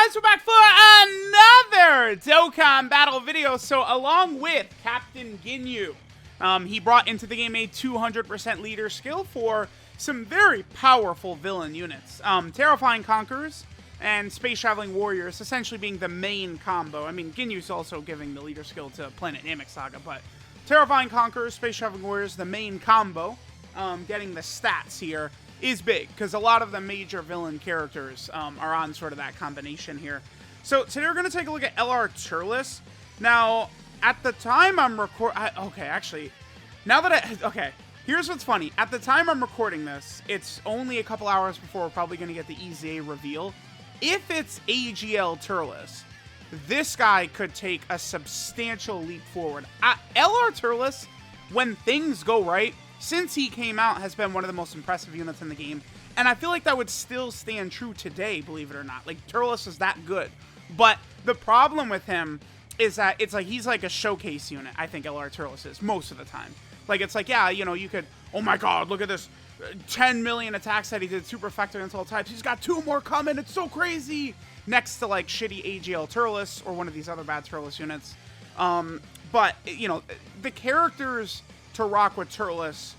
guys, we're back for another Dokkan battle video. So along with Captain Ginyu, he brought into the game a 200% leader skill for some very powerful villain units. Terrifying Conquerors and Space Traveling Warriors essentially being the main combo. I mean, Ginyu's also giving the leader skill to Planet Namek Saga, but Terrifying Conquerors, Space Traveling Warriors, the main combo, getting the stats here is big, because a lot of the major villain characters are on sort of that combination here. So today we're going to take a look at LR Turles. Now, at the time I'm here's what's funny. At the time I'm recording this, it's only a couple hours before we're probably going to get the EZA reveal. If it's AGL Turles, this guy could take a substantial leap forward. LR Turles, when things go right, since he came out, has been one of the most impressive units in the game. And I feel like that would still stand true today, believe it or not. Like, Turles is that good. But the problem with him is that it's like he's like a showcase unit, I think LR Turles is, most of the time. Like, it's like, yeah, you know, you could, oh my god, look at this 10 million attacks that he did, super effective against all types. He's got 2 more coming, it's so crazy! Next to, like, shitty AGL Turles or one of these other bad Turles units. But, you know, the characters to rock with Turles,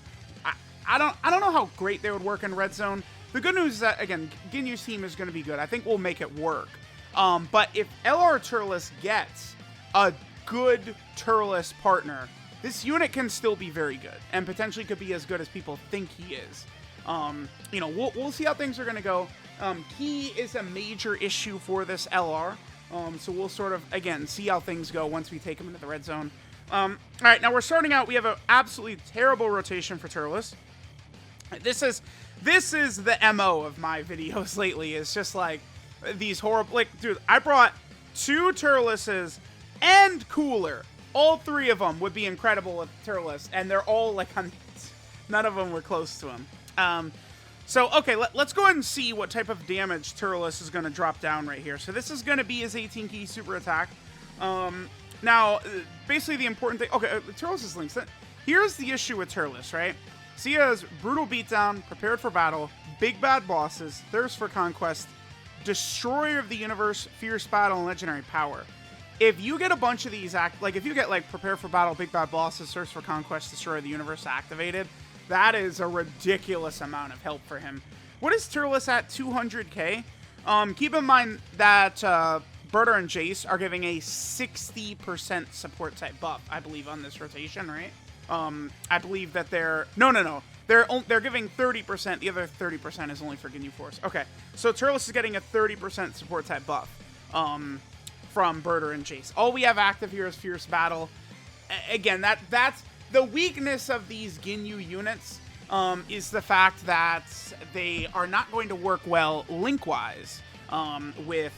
I don't know how great they would work in Red Zone. The good news is that, again, Ginyu's team is going to be good. I think we'll make it work. But if LR Turles gets a good Turles partner, this unit can still be very good, and potentially could be as good as people think he is. You know, we'll see how things are going to go. Key is a major issue for this LR, so we'll sort of, again, see how things go once we take him into the Red Zone. Alright, now we're starting out. We have an absolutely terrible rotation for Turles. This is the MO of my videos lately. It's just like these horrible, like, dude, I brought 2 Turleses and Cooler. All 3 of them would be incredible with Turles, and they're all like on, none of them were close to him. So, okay, let's go ahead and see what type of damage Turles is going to drop down right here. So this is going to be his 18 key super attack. Now, basically the important thing... Okay, Turles' links. Here's the issue with Turles, right? So he has Brutal Beatdown, Prepared for Battle, Big Bad Bosses, Thirst for Conquest, Destroyer of the Universe, Fierce Battle, and Legendary Power. If you get a bunch of these... if you get, like, Prepared for Battle, Big Bad Bosses, Thirst for Conquest, Destroyer of the Universe activated, that is a ridiculous amount of help for him. What is Turles at? 200k? Keep in mind that... Berta and Jace are giving a 60% support type buff, I believe, on this rotation, right? I believe that they're... No. They're giving 30%. The other 30% is only for Ginyu Force. Okay, so Turles is getting a 30% support type buff from Berta and Jace. All we have active here is Fierce Battle. Again, that's the weakness of these Ginyu units, is the fact that they are not going to work well link-wise with...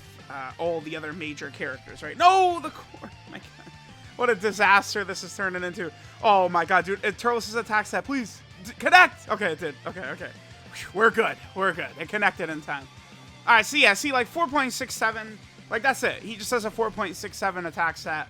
all the other major characters, right? No, the core. My god. What a disaster this is turning into. Oh my god, dude. Turles' attack set, please. Connect! Okay, it did. Okay. Whew, we're good. It connected in time. Alright, so yeah, see, like 4.67. Like, that's it. He just has a 4.67 attack set.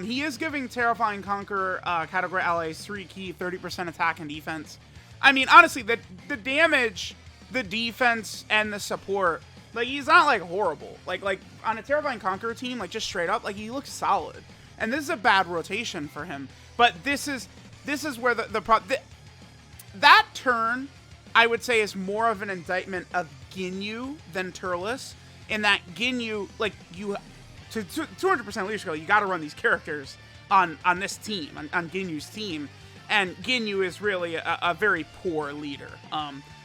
He is giving Terrifying Conqueror category allies 3 key, 30% attack and defense. I mean, honestly, the damage, the defense, and the support, like, he's not, like, horrible. Like, on a Terrifying Conqueror team, like, just straight up, like, he looks solid. And this is a bad rotation for him. But this is where that turn, I would say, is more of an indictment of Ginyu than Turles. In that Ginyu, like, to 200% leader skill, you got to run these characters on this team, on Ginyu's team. And Ginyu is really a very poor leader.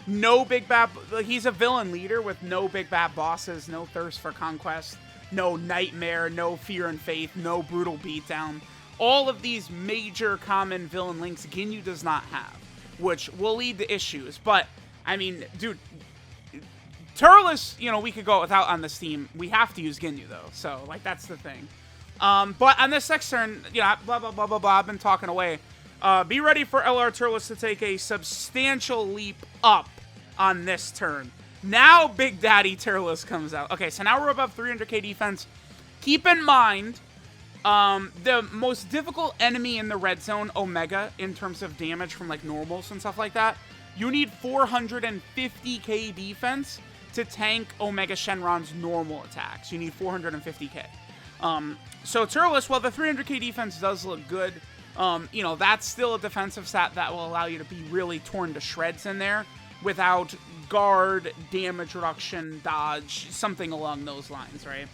No big bad... Like, he's a villain leader with no big bad bosses, no Thirst for Conquest, no Nightmare, no Fear and Faith, no Brutal Beatdown. All of these major common villain links Ginyu does not have, which will lead to issues. But, I mean, dude, Turles, you know, we could go without on this team. We have to use Ginyu, though. So, like, that's the thing. But on this next turn, you know, blah, blah, blah, blah, blah, I've been talking away. Be ready for LR Turles to take a substantial leap up on this turn. Now Big Daddy Turles comes out. Okay, so now we're above 300k defense. Keep in mind, the most difficult enemy in the red zone, Omega, in terms of damage from, like, normals and stuff like that, you need 450k defense to tank Omega Shenron's normal attacks. You need 450k. So Turles, while the 300k defense does look good, you know, that's still a defensive stat that will allow you to be really torn to shreds in there without guard, damage reduction, dodge, something along those lines, right?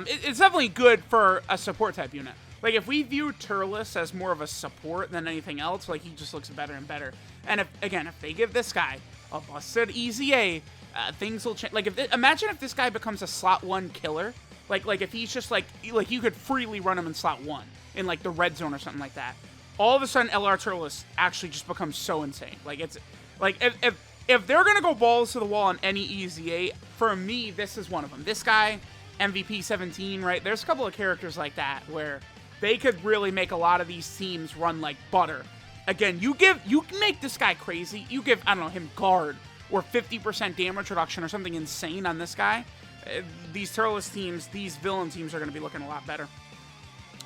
It's definitely good for a support type unit. Like, if we view Turles as more of a support than anything else, like, he just looks better and better. And if they give this guy a busted EZA, things will change. Like, imagine if this guy becomes a slot 1 killer. Like if he's just like you could freely run him in slot 1 in like the red zone or something like that. All of a sudden, LR Turles actually just becomes so insane. Like, it's like if they're gonna go balls to the wall on any EZA, for me, this is one of them. This guy, MVP 17, right? There's a couple of characters like that where they could really make a lot of these teams run like butter. Again, you can make this guy crazy. You give, I don't know, him guard or 50% damage reduction or something insane on this guy. These Turles teams, these villain teams are going to be looking a lot better.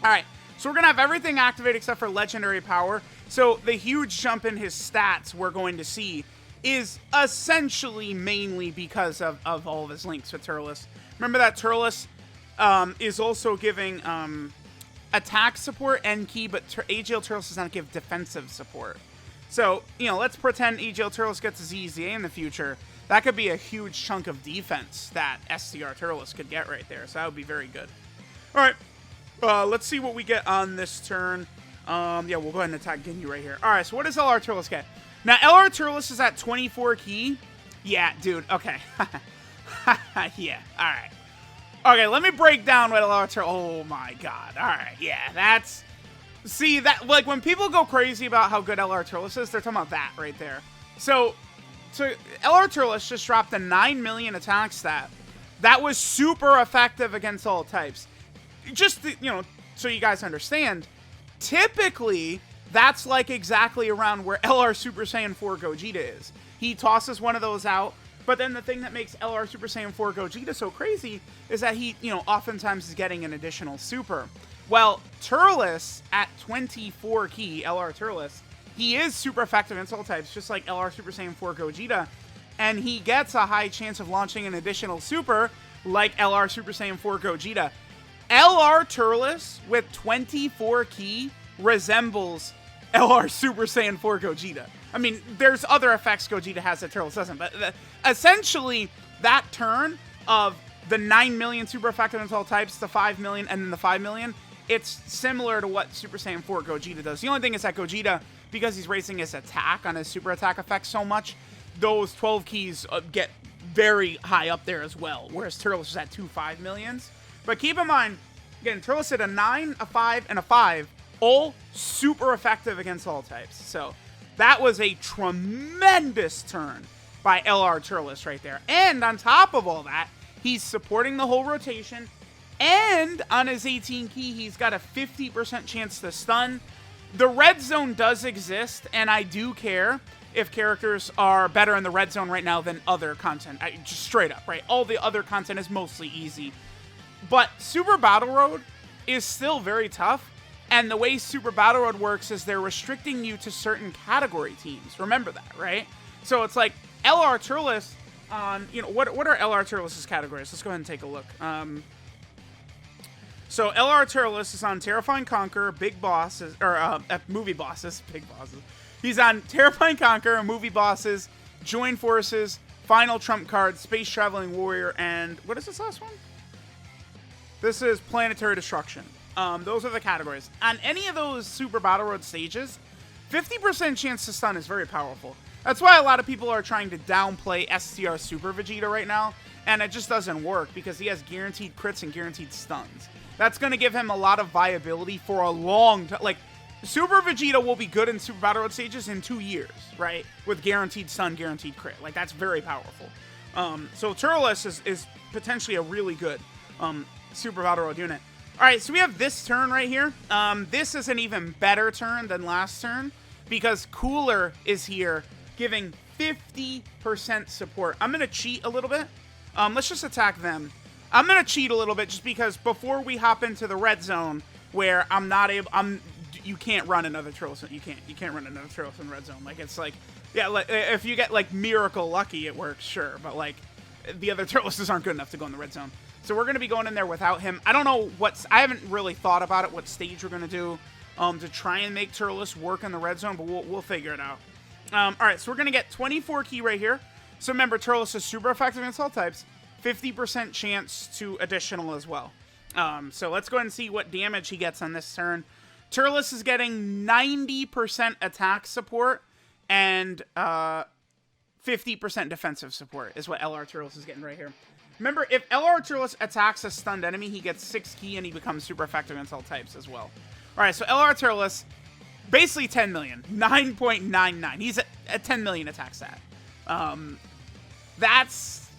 All right, so we're going to have everything activated except for legendary power. So the huge jump in his stats we're going to see is essentially mainly because of all of his links with Turles. Remember that Turles is also giving attack support and key, but AGL Turles does not give defensive support. So, you know, let's pretend AGL Turles gets his EZA in the future. That could be a huge chunk of defense that STR Turles could get right there. So that would be very good. All right. Let's see what we get on this turn. Yeah, we'll go ahead and attack Ginyu right here. All right, so what does LR Turles get? Now, LR Turles is at 24 key. Yeah, dude. Okay. Yeah. All right. Okay, let me break down what LR Turles... Oh, my God. All right. Yeah, that's... See, that like when people go crazy about how good LR Turles is, they're talking about that right there. So LR Turles just dropped a 9 million attack stat. That was super effective against all types. Just, you know, so you guys understand, typically, that's like exactly around where LR Super Saiyan 4 Gogeta is. He tosses one of those out, but then the thing that makes LR Super Saiyan 4 Gogeta so crazy is that he, you know, oftentimes is getting an additional super. Well, Turles, at 24 key, LR Turles, he is super effective in all types, just like LR Super Saiyan 4 Gogeta, and he gets a high chance of launching an additional super, like LR Super Saiyan 4 Gogeta. LR Turles, with 24 key, resembles LR Super Saiyan 4 Gogeta. I mean, there's other effects Gogeta has that Turles doesn't, but essentially, that turn of the 9 million super effective in all types, the 5 million, and then the 5 million, it's similar to what Super Saiyan 4 Gogeta does. The only thing is that Gogeta, because he's raising his attack on his super attack effect so much, those 12 keys get very high up there as well, whereas Turles is at 2 5 millions. But keep in mind, again, Turles hit a 9, a 5, and a 5, all super effective against all types. So that was a tremendous turn by LR Turles right there. And on top of all that, he's supporting the whole rotation, and on his 18 key, he's got a 50% chance to stun. The red zone does exist, and I do care if characters are better in the red zone right now than other content. Just straight up, right? All the other content is mostly easy. But Super Battle Road is still very tough, and the way Super Battle Road works is they're restricting you to certain category teams. Remember that, right? So it's like LR Turles on, you know, what are LR Turles' categories? Let's go ahead and take a look. So LR Turles is on Terrifying Conqueror, Big Bosses, or Movie Bosses, Big Bosses. He's on Terrifying Conqueror, Movie Bosses, Join Forces, Final Trump Card, Space Traveling Warrior, and what is this last one? This is Planetary Destruction. Those are the categories. On any of those Super Battle Road stages, 50% chance to stun is very powerful. That's why a lot of people are trying to downplay STR Super Vegeta right now, and it just doesn't work because he has guaranteed crits and guaranteed stuns. That's going to give him a lot of viability for a long time. Like, Super Vegeta will be good in Super Battle Road stages in 2 years, right? With guaranteed stun, guaranteed crit. Like, that's very powerful. So Turles is potentially a really good Super Battle Road unit. All right, so we have this turn right here. This is an even better turn than last turn because Cooler is here giving 50% support. I'm going to cheat a little bit. Let's just attack them. I'm going to cheat a little bit just because before we hop into the red zone where I'm not able, you can't run another Turles. You can't run another Turles in red zone. Like, it's like, yeah, like, if you get like miracle lucky, it works, sure. But like, the other Turles aren't good enough to go in the red zone. So we're going to be going in there without him. I don't know I haven't really thought about it, what stage we're going to do to try and make Turles work in the red zone, but we'll figure it out. All right, so we're going to get 24 key right here. So remember, Turles is super effective against all types, 50% chance to additional as well. So let's go ahead and see what damage he gets on this turn. Turles is getting 90% attack support and 50% defensive support is what LR Turles is getting right here. Remember, if LR Turles attacks a stunned enemy, he gets 6 key and he becomes super effective against all types as well. All right, so LR Turles, basically 10 million, 9.99. He's at 10 million attack stat. That's...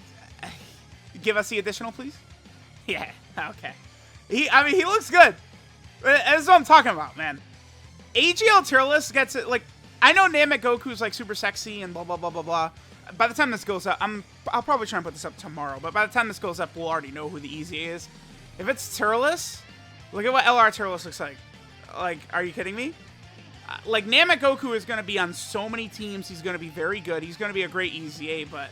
Give us the additional, please? Yeah, okay. He looks good. That's what I'm talking about, man. AGL Turles gets it, like... I know Namek Goku's, like, super sexy and blah, blah, blah, blah, blah. By the time this goes up, I'll probably try and put this up tomorrow, but by the time this goes up, we'll already know who the EZA is. If it's Turles, look at what LR Turles looks like. Like, are you kidding me? Like, Namek Goku is going to be on so many teams. He's going to be very good. He's going to be a great EZA, but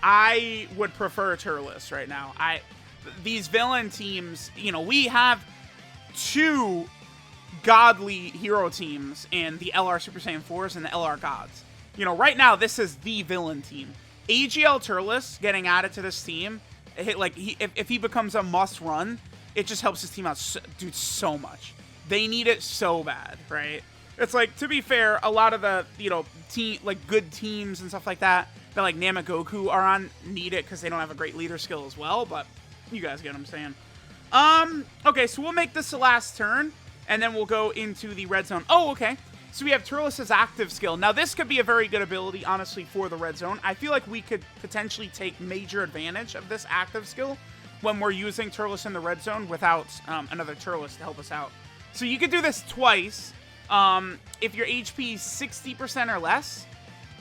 I would prefer Turles right now. These villain teams, you know, we have 2 godly hero teams in the LR Super Saiyan 4s and the LR Gods. You know, right now, this is the villain team. AGL Turles getting added to this team, if he becomes a must-run, it just helps his team out so much. They need it so bad, right? It's like, to be fair, a lot of the, you know, good teams and stuff like that like Namek Goku are on need it because they don't have a great leader skill as well, but you guys get what I'm saying. Okay, so we'll make this the last turn, and then we'll go into the red zone. Oh, okay. So we have Turles' active skill. Now, this could be a very good ability, honestly, for the red zone. I feel like we could potentially take major advantage of this active skill when we're using Turles in the red zone without another Turles to help us out. So you could do this twice if your HP is 60% or less,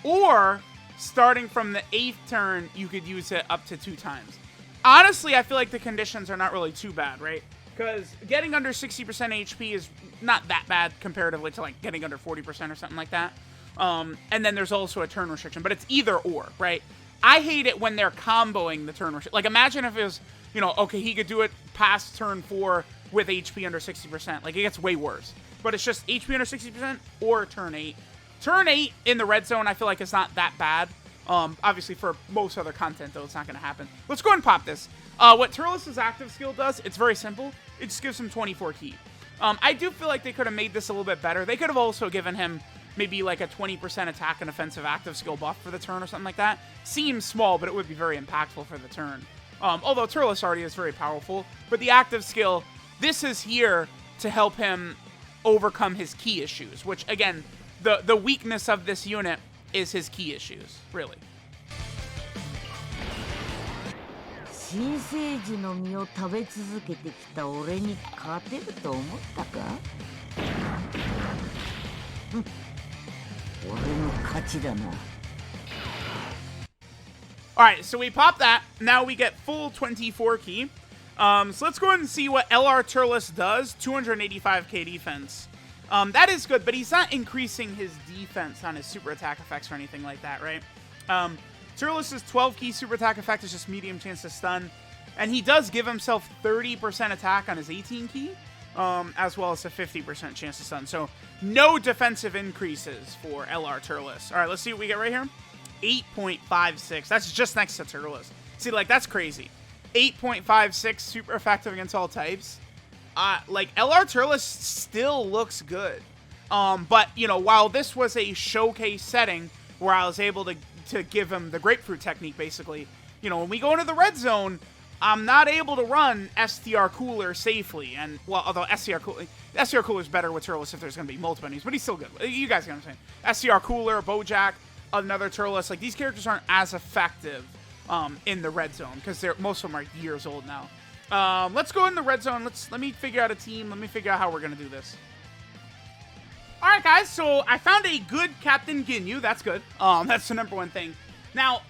or starting from the 8th turn, you could use it up to 2 times. Honestly, I feel like the conditions are not really too bad, right? Because getting under 60% HP is not that bad comparatively to, like, getting under 40% or something like that. And then there's also a turn restriction, but it's either or, right? I hate it when they're comboing the turn restriction. Like, imagine if it was, you know, okay, he could do it past turn 4 with HP under 60%. Like, it gets way worse. But it's just HP under 60% or turn 8. Turn 8 in the red zone, I feel like it's not that bad. Obviously, for most other content, though, it's not going to happen. Let's go ahead and pop this. What Turles' active skill does, it's very simple. It just gives him 24 key. I do feel like they could have made this a little bit better. They could have also given him maybe like a 20% attack and offensive active skill buff for the turn or something like that. Seems small, but it would be very impactful for the turn. Although Turles already is very powerful. But the active skill, this is here to help him overcome his key issues. Which, again, the weakness of this unit is his key issues, really. 新生児の実を食べ続けてきた俺に勝てると思ったか？俺の勝ちだな。Alright, so we pop that. Now we get full 24 key. So let's go ahead and see what LR Turles does. 285k defense. That is good, but he's not increasing his defense on his super attack effects or anything like that, right? Turles' 12 key super attack effect is just medium chance to stun. And he does give himself 30% attack on his 18 key, as well as a 50% chance to stun. So no defensive increases for LR Turles. All right, let's see what we get right here. 8.56. That's just next to Turles. See, like, that's crazy. 8.56, super effective against all types. Like, LR Turles still looks good. But, you know, while this was a showcase setting where I was able to give him the grapefruit technique, basically, you know, when we go into the red zone, I'm not able to run STR Cooler safely. And, well, although STR Cooler is better with Turles if there's going to be multiple enemies, but he's still good. You guys get what I'm saying. STR Cooler, Bojack, another Turles, like, these characters aren't as effective in the red zone because most of them are years old now. Let's go in the red zone. Let me figure out a team. Let me figure out how we're going to do this. All right, guys, so I found a good Captain Ginyu. That's good. That's the #1 thing. Now,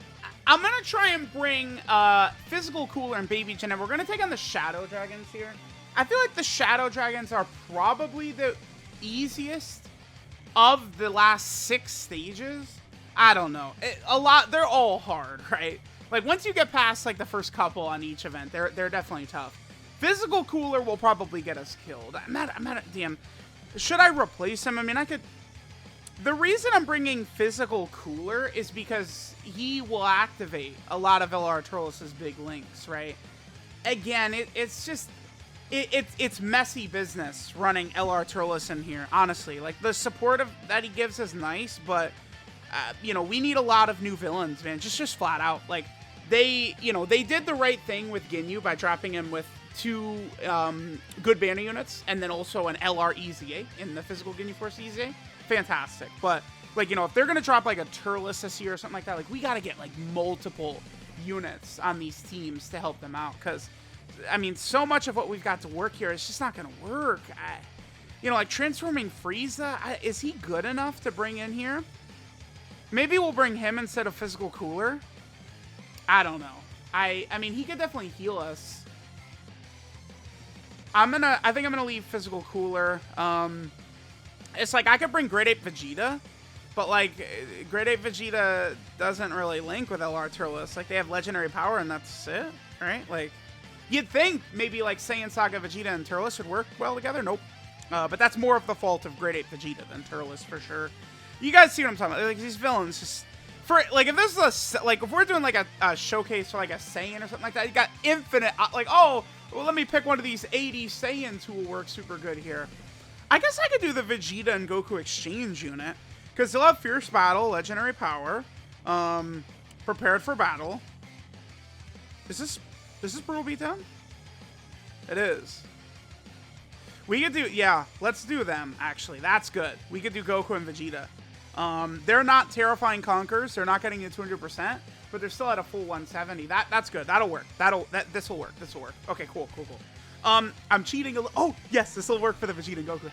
I'm going to try and bring Physical Cooler and Baby Jen, and we're going to take on the Shadow Dragons here. I feel like the Shadow Dragons are probably the easiest of the last 6 stages. I don't know. They're all hard, right? Like, once you get past, like, the first couple on each event, they're definitely tough. Physical Cooler will probably get us killed. I'm at damn. Should I replace him? I mean, I could... The reason I'm bringing Physical Cooler is because he will activate a lot of LR Turles' big links, right? Again, it's just... It's messy business running LR Turles in here, honestly. Like, the support that he gives is nice, but, you know, we need a lot of new villains, man. Just flat out. Like, they did the right thing with Ginyu by dropping him with 2 good banner units, and then also an LR EZA in the Physical Ginyu Force EZA. Fantastic. But, like, you know, if they're going to drop, like, a Turles this year or something like that, like, we got to get, like, multiple units on these teams to help them out, because... I mean, so much of what we've got to work here is just not going to work. You know, like, transforming Frieza, is he good enough to bring in here? Maybe we'll bring him instead of Physical Cooler. I don't know. I mean, he could definitely heal us. I think I'm gonna leave Physical Cooler. It's like, I could bring Great Ape Vegeta, but, like, Great Ape Vegeta doesn't really link with LR Turles. Like, they have legendary power and that's it, right? Like... You'd think maybe, like, Saiyan Saga Vegeta and Turles would work well together. Nope. But that's more of the fault of Great Ape Vegeta than Turles, for sure. You guys see what I'm talking about? Like, these villains just... like, if this is a... Like, if we're doing, like, a showcase for, like, a Saiyan or something like that, you got infinite... Like, oh, well, let me pick one of these 80 Saiyans who will work super good here. I guess I could do the Vegeta and Goku exchange unit, because they'll have Fierce Battle, Legendary Power, Prepared for Battle. Is this Brutal Beatdown? It is. We could do... Yeah, let's do them, actually. That's good. We could do Goku and Vegeta. They're not terrifying conquerors. They're not getting you 200%, but they're still at a full 170. That's good. That'll work. This will work. This will work. Okay, cool. I'm cheating a little... Oh, yes, this will work for the Vegeta and Goku.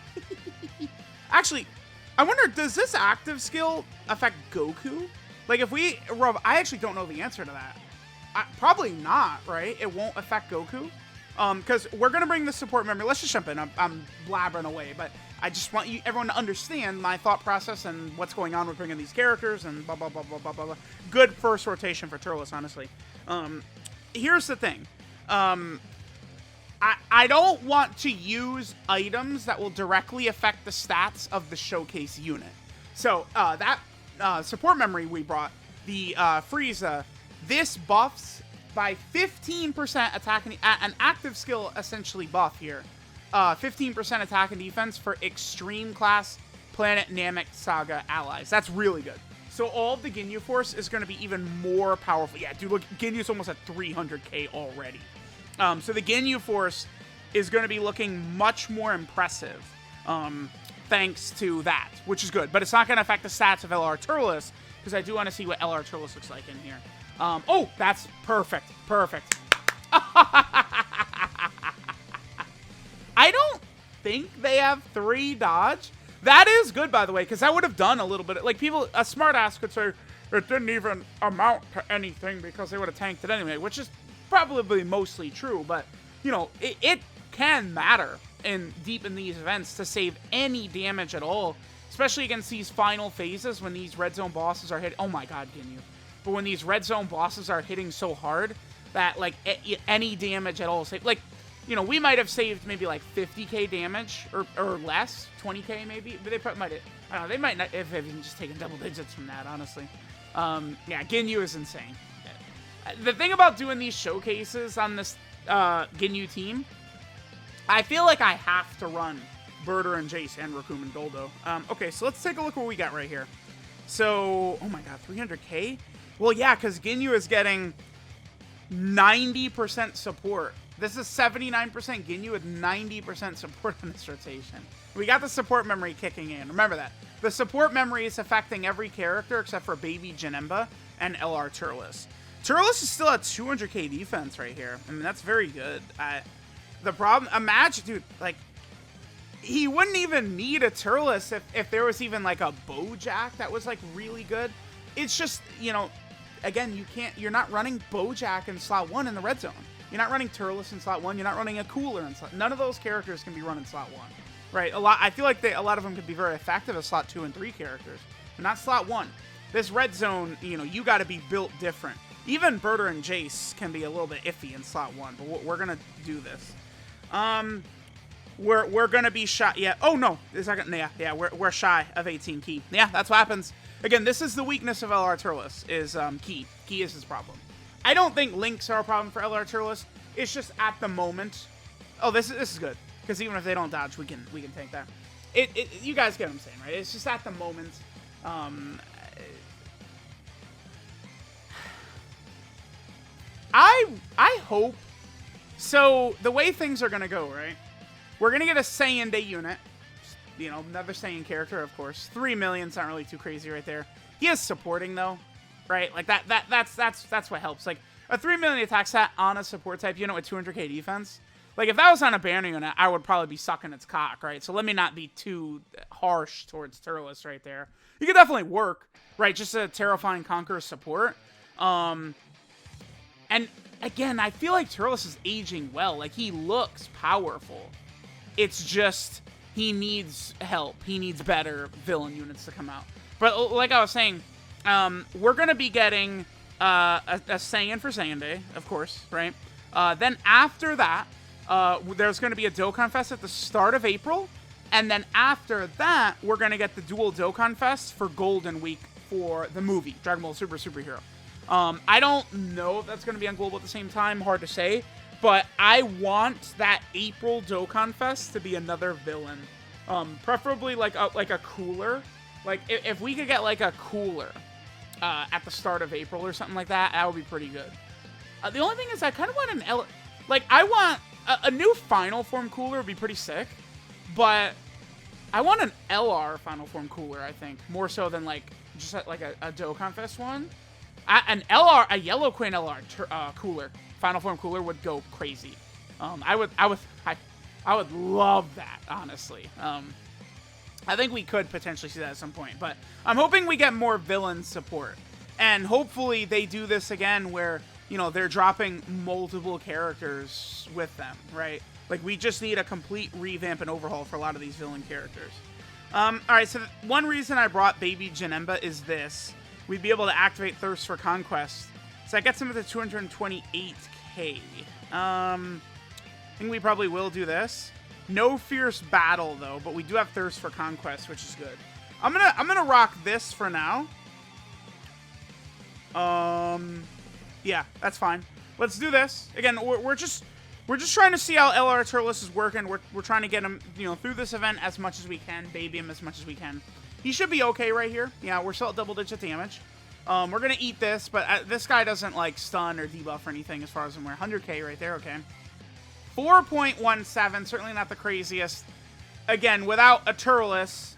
Actually, I wonder, does this active skill affect Goku? Like, if we... I actually don't know the answer to that. Probably not, right? It won't affect Goku. Because we're going to bring the support memory. Let's just jump in. I'm blabbering away, but I just want everyone to understand my thought process and what's going on with bringing these characters and blah, blah, blah, blah, blah, blah, blah. Good first rotation for Turles, honestly. Here's the thing. I don't want to use items that will directly affect the stats of the showcase unit. So, that support memory we brought, the Frieza... This buffs by 15% attack and an active skill essentially buff here. 15% attack and defense for extreme class Planet Namek Saga allies. That's really good. So all of the Ginyu Force is going to be even more powerful. Yeah, dude, look, Ginyu's almost at 300k already. So the Ginyu Force is going to be looking much more impressive thanks to that, which is good. But it's not going to affect the stats of LR Turles, because I do want to see what LR Turles looks like in here. Oh, that's perfect. Perfect. I don't think they have 3 dodge. That is good, by the way, because that would have done a little bit. Like, people, a smartass could say, it didn't even amount to anything because they would have tanked it anyway, which is probably mostly true. But, you know, it can matter deep in these events to save any damage at all, especially against these final phases when these red zone bosses are hit. Oh my god, Ginyu. But when these red zone bosses are hitting so hard that, like, any damage at all, like, you know, we might have saved maybe, like, 50k damage or less, 20k maybe, but they probably might have, I don't know, they might not have even just taken double digits from that, honestly. Yeah, Ginyu is insane. The thing about doing these showcases on this Ginyu team, I feel like I have to run Birder and Jace and Raccoon and Goldo. Okay, so let's take a look what we got right here. So, oh my god, 300k? Well, yeah, because Ginyu is getting 90% support. This is 79% Ginyu with 90% support on this rotation. We got the support memory kicking in. Remember that. The support memory is affecting every character except for Baby Janemba and LR Turles. Turles is still at 200k defense right here. I mean, that's very good. The problem, imagine, dude, like, he wouldn't even need a Turles if there was even, like, a Bojack that was, like, really good. It's just, you know, again, you're not running Bojack in slot 1 in the red zone. You're not running Turles in slot 1. You're not running a Cooler in slot. None of those characters can be run in slot 1, right? I feel like a lot of them could be very effective as slot 2 and 3 characters, but not slot 1. This red zone, you know, you got to be built different. Even Berter and Jace can be a little bit iffy in slot 1, but we're gonna do this. We're gonna be shy. Yeah. Oh no, yeah. We're shy of 18 key. Yeah, that's what happens. Again, this is the weakness of LR Turles is key. Key is his problem. I don't think links are a problem for LR Turles. It's just at the moment. Oh, this is good because even if they don't dodge, we can tank that. You guys get what I'm saying, right? It's just at the moment. I hope. So the way things are gonna go, right? We're gonna get a Saiyan Day unit. You know, another Saiyan character, of course. 3 million's not really too crazy right there. He is supporting though, right? Like that's what helps. Like a 3 million attack stat on a support type unit with 200k defense. Like if that was on a banner unit, I would probably be sucking its cock, right? So let me not be too harsh towards Turles right there. You could definitely work, right? Just a Terrifying Conqueror support. And again, I feel like Turles is aging well. Like he looks powerful. It's just he needs help. He needs better villain units to come out. But like I was saying, we're gonna be getting a Saiyan for Saiyan Day, of course, right? Then after that, there's gonna be a Dokkan Fest at the start of April, and then after that, we're gonna get the dual Dokkan Fest for Golden Week for the movie Dragon Ball Super Superhero. I don't know if that's gonna be on global at the same time. Hard to say. But I want that April Dokkan Fest to be another villain. Preferably like a cooler. Like, if we could get like a cooler at the start of April or something like that, that would be pretty good. The only thing is I kind of want an I want a new Final Form cooler would be pretty sick. But I want an LR Final Form cooler, I think. More so than like just like a Dokkan Fest one. An LR, a Yellow Queen LR cooler. Final Form cooler would go crazy. I would love that, honestly. I think we could potentially see that at some point, but I'm hoping we get more villain support, and hopefully they do this again where, you know, they're dropping multiple characters with them, right? Like we just need a complete revamp and overhaul for a lot of these villain characters. All right, so one reason I brought Baby Janemba is this: we'd be able to activate Thirst for Conquest. So that gets him to 228k. I think we probably will do this. No Fierce Battle though, but we do have Thirst for Conquest, which is good. I'm gonna rock this for now. Yeah, that's fine. Let's do this again. We're just trying to see how LR Turles is working. We're trying to get him, you know, through this event as much as we can, baby him as much as we can. He should be okay right here. Yeah, we're still at double-digit damage. We're gonna eat this, but this guy doesn't like stun or debuff or anything as far as I'm aware. 100k right there, okay. 4.17, certainly not the craziest. Again, without a Turles,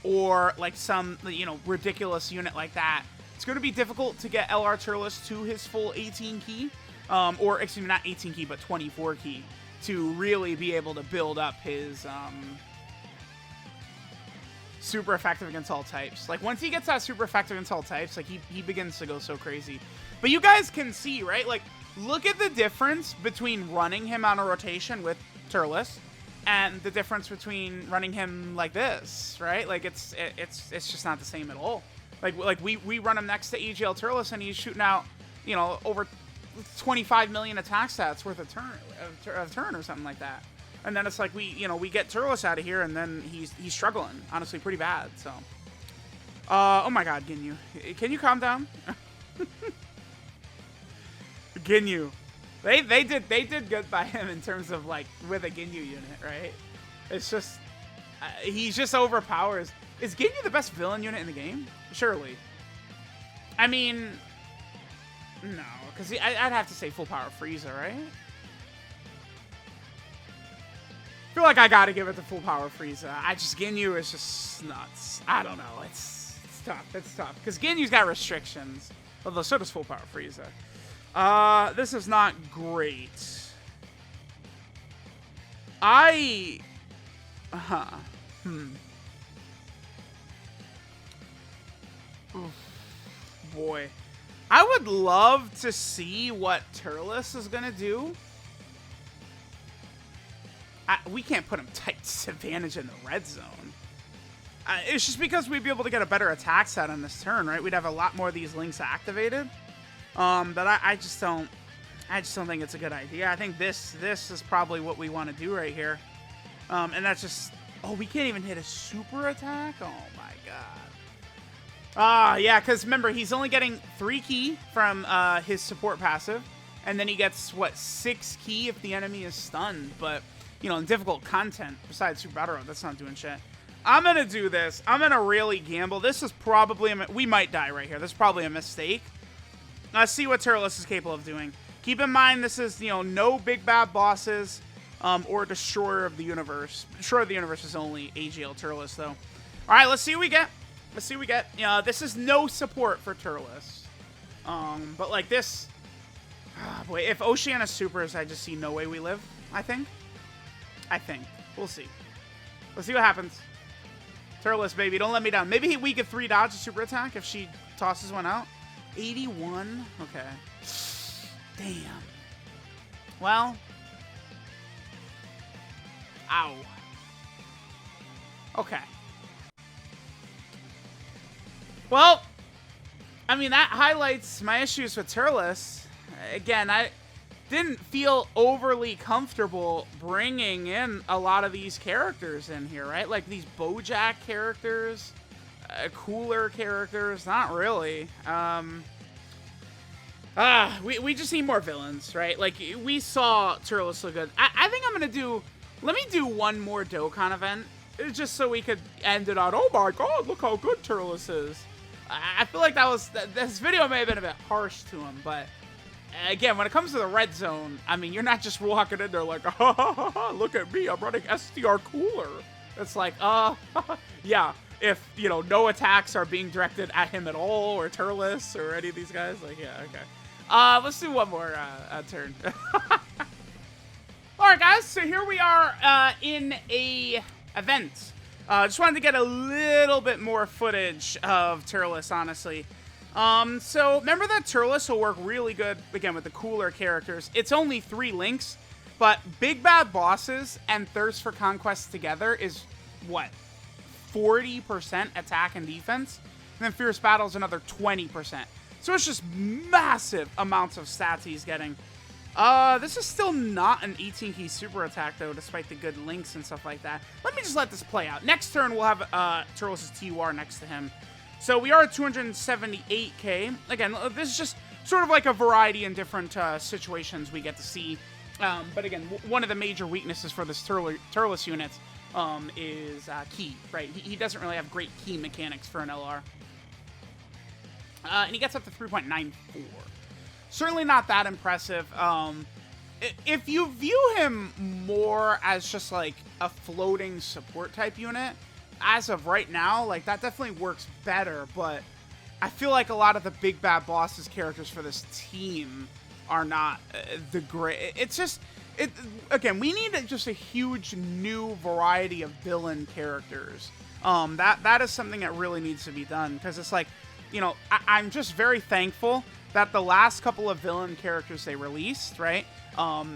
or like some, you know, ridiculous unit like that, it's gonna be difficult to get LR Turles to his full 18 key, or excuse me, not 18 key, but 24 key, to really be able to build up his, super effective against all types. Like once he gets that super effective against all types, like he begins to go so crazy. But you guys can see, right? Like look at the difference between running him on a rotation with Turles and the difference between running him like this, right? Like it's just not the same at all. Like we run him next to AGL Turles and he's shooting out, you know, over 25 million attack stats worth of turn or something like that. And then it's like we get Turles out of here, and then he's struggling, honestly, pretty bad. So, oh my God, Ginyu, can you calm down? Ginyu, they did good by him in terms of like with a Ginyu unit, right? It's just he's just overpowers. Is Ginyu the best villain unit in the game? Surely. I mean, no, because I'd have to say full power Frieza, right? I feel like I gotta give it the full power Frieza. Ginyu is just nuts. I don't know. It's tough. It's tough. Because Ginyu's got restrictions. Although so does full power Frieza. This is not great. Boy. I would love to see what Turles is gonna do. We can't put him tight disadvantage in the red zone. It's just because we'd be able to get a better attack set on this turn, right? We'd have a lot more of these links activated. But I just don't think it's a good idea. I think this is probably what we want to do right here. And that's just, oh, we can't even hit a super attack? Oh my god. Yeah, because remember, he's only getting 3 ki from his support passive. And then he gets, what, 6 ki if the enemy is stunned. But, you know, in difficult content, besides Super Battle Road, that's not doing shit. I'm going to do this. I'm going to really gamble. This is probably, we might die right here. This is probably a mistake. Let's see what Turles is capable of doing. Keep in mind, this is, you know, no big bad bosses or Destroyer of the Universe. Destroyer of the Universe is only AGL Turles, though. All right, let's see what we get. Let's see what we get. This is no support for Turles. But, like, this... boy, if Oceania supers, I just see no way we live, I think. We'll see. Let's see what happens. Turles, baby, don't let me down. Maybe we could 3 dodge a super attack if she tosses one out. 81? Okay. Damn. Well. Ow. Okay. Well, I mean, that highlights my issues with Turles. Again, I didn't feel overly comfortable bringing in a lot of these characters in here, right? Like these Bojack characters, cooler characters, not really. We just need more villains, right? Like, we saw Turles look good. I think I'm gonna do, let me do one more Dokkan event, just so we could end it on, oh my god, look how good Turles is. I feel like this video may have been a bit harsh to him, but again, when it comes to the red zone, I mean, you're not just walking in there like, ha ha ha ha, look at me, I'm running SDR cooler. It's like, yeah, if, you know, no attacks are being directed at him at all, or Turles, or any of these guys, like, yeah, okay. Let's do one more turn. Alright, guys, so here we are in a event. Just wanted to get a little bit more footage of Turles, honestly. So remember that Turles will work really good, again, with the cooler characters. It's only 3 links, but Big Bad Bosses and Thirst for Conquest together is, what, 40% attack and defense? And then Fierce Battle is another 20%. So it's just massive amounts of stats he's getting. This is still not an 18 key super attack, though, despite the good links and stuff like that. Let me just let this play out. Next turn, we'll have Turles' TUR next to him. So we are at 278k. Again, this is just sort of like a variety in different situations we get to see. But again, one of the major weaknesses for this Turles unit is key, right? He doesn't really have great key mechanics for an LR. And he gets up to 3.94. Certainly not that impressive. If you view him more as just like a floating support type unit, as of right now, like, that definitely works better, but I feel like a lot of the Big Bad Bosses characters for this team are not the great. It's just, again, we need just a huge new variety of villain characters. That is something that really needs to be done, because it's like, you know, I'm just very thankful that the last couple of villain characters they released, right?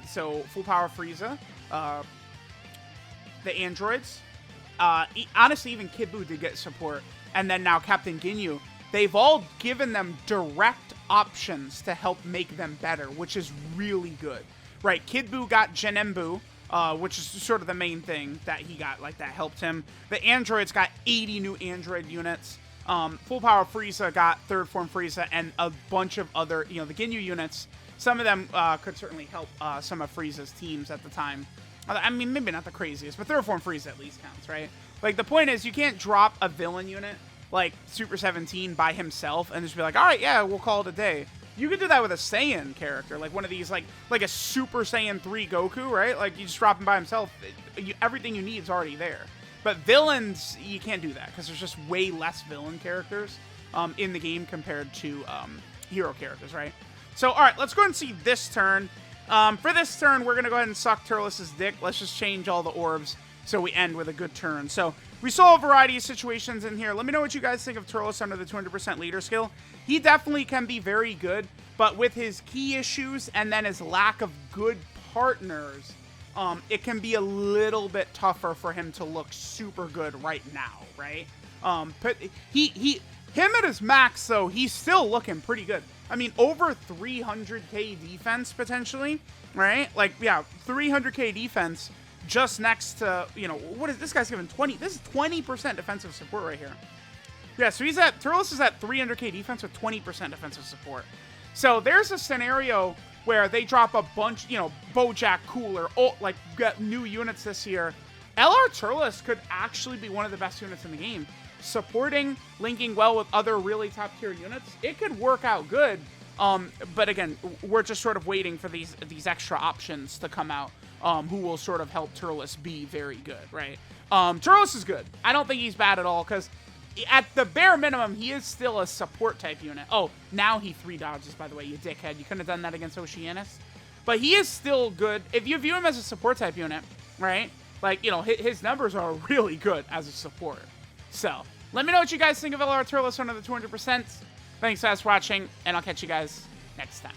So Full Power Frieza, the androids, honestly, even Kid Buu did get support, and then now Captain Ginyu. They've all given them direct options to help make them better, which is really good, right? Kid Buu got Genembu, which is sort of the main thing that he got, like, that helped him. The androids got 80 new android units. Full Power Frieza got Third Form Frieza and a bunch of other, you know, the Ginyu units. Some of them could certainly help some of Frieza's teams at the time. I mean, maybe not the craziest, but Third Form Frieza at least counts, right? Like, the point is, you can't drop a villain unit like Super 17 by himself and just be like, all right, yeah, we'll call it a day. You could do that with a Saiyan character, like one of these, like a Super Saiyan 3 Goku, right? Like, you just drop him by himself. Everything you need is already there. But villains, you can't do that, because there's just way less villain characters in the game compared to hero characters, right? So, all right, let's go ahead and see this turn. For this turn, we're going to go ahead and suck Turles' dick. Let's just change all the orbs so we end with a good turn. So, we saw a variety of situations in here. Let me know what you guys think of Turles under the 200% leader skill. He definitely can be very good, but with his key issues and then his lack of good partners, it can be a little bit tougher for him to look super good right now, right? But him at his max, though, he's still looking pretty good. I mean, over 300k defense potentially, right? Like, yeah, 300k defense just next to, you know, what is this guy's given 20? This is 20% defensive support right here. Yeah, so Turles is at 300k defense with 20% defensive support. So there's a scenario where they drop a bunch, you know, Bojack, Cooler, like, get new units this year. LR Turles could actually be one of the best units in the game. Supporting, linking well with other really top tier units, it could work out good. But again, we're just sort of waiting for these extra options to come out, who will sort of help Turles be very good, right? Turles is good. I don't think he's bad at all, because at the bare minimum, he is still a support type unit. Oh, now he 3 dodges, by the way, you dickhead. You couldn't have done that against Oceanus. But he is still good. If you view him as a support type unit, right? Like, you know, his numbers are really good as a support. So, let me know what you guys think of LR Turles under the 200%. Thanks guys for watching, and I'll catch you guys next time.